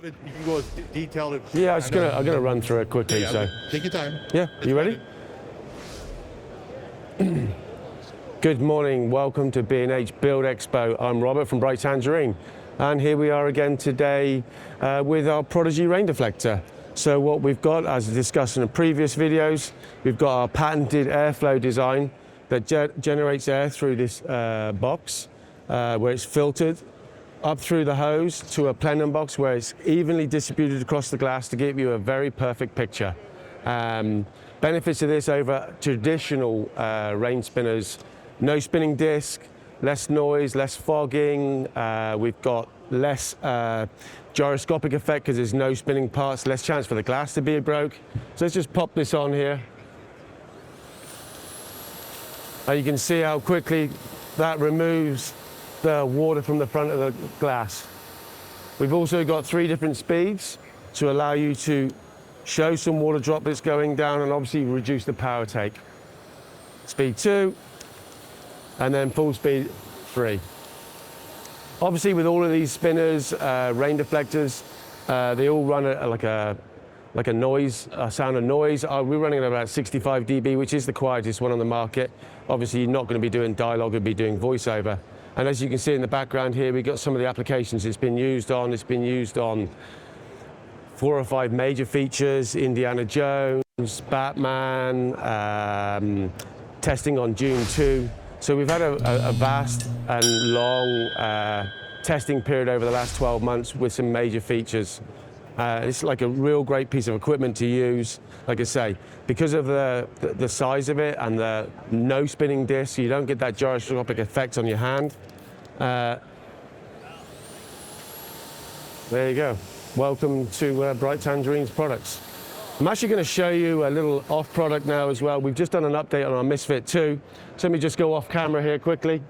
You can go as detailed as... Yeah, I'm gonna run through it quickly. Yeah, so take your time. yeah, you ready? Good morning, welcome to B&H Bild Expo. I'm Robert from bright Tangerine, and here we are again today with our Prodigy rain deflector. So what we've got, as discussed in the previous videos, we've got our patented airflow design that generates air through this box where it's filtered up through the hose to a plenum box where it's evenly distributed across the glass to give you a very perfect picture. Benefits of this over traditional rain spinners: no spinning disc, less noise, less fogging. We've got less gyroscopic effect because there's no spinning parts, less chance for the glass to be broke. So let's just pop this on here. And you can see how quickly that removes the water from the front of the glass. We've also got 3 different speeds to allow you to show some water droplets going down and obviously reduce the power take. Speed 2, and then full speed 3. Obviously with all of these spinners, rain deflectors, they all run like a noise, a sound of noise. We're running at about 65 dB, which is the quietest one on the market. Obviously you're not going to be doing dialogue, you'll be doing voiceover. And as you can see in the background here, we've got some of the applications it's been used on. It's been used on 4 or 5 major features: Indiana Jones, Batman, testing on Dune 2. So we've had a vast and long testing period over the last 12 months with some major features. It's like a real great piece of equipment to use. Like I say, because of the size of it and the no spinning disc, you don't get that gyroscopic effect on your hand. There you go. Welcome to Bright Tangerine's products. I'm actually going to show you a little off product now as well. We've just done an update on our MISFIT 2. So let me just go off camera here quickly.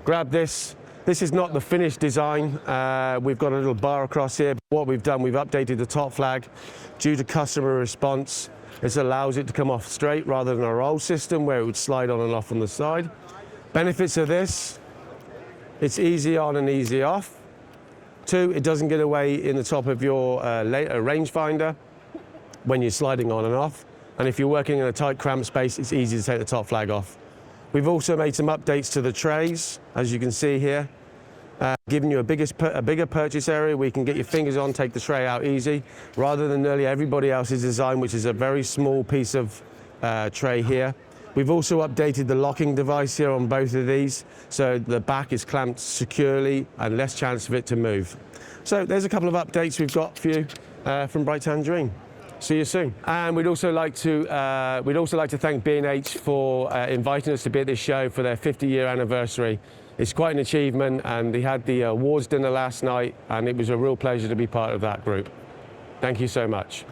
Grab this. This is not the finished design. We've got a little bar across here. What we've done, we've updated the top flag due to customer response. This allows it to come off straight rather than our old system where it would slide on and off on the side. Benefits of this: it's easy on and easy off. 2, it doesn't get away in the top of your rangefinder when you're sliding on and off. And if you're working in a tight, cramped space, it's easy to take the top flag off. We've also made some updates to the trays, as you can see here, giving you a bigger purchase area where you can get your fingers on, take the tray out easy, rather than nearly everybody else's design, which is a very small piece of tray here. We've also updated the locking device here on both of these, so the back is clamped securely and less chance of it to move. So there's a couple of updates we've got for you from Bright Tangerine. See you soon. And we'd also like to thank B&H for inviting us to be at this show for their 50-year anniversary. It's quite an achievement, and they had the awards dinner last night, and it was a real pleasure to be part of that group. Thank you so much.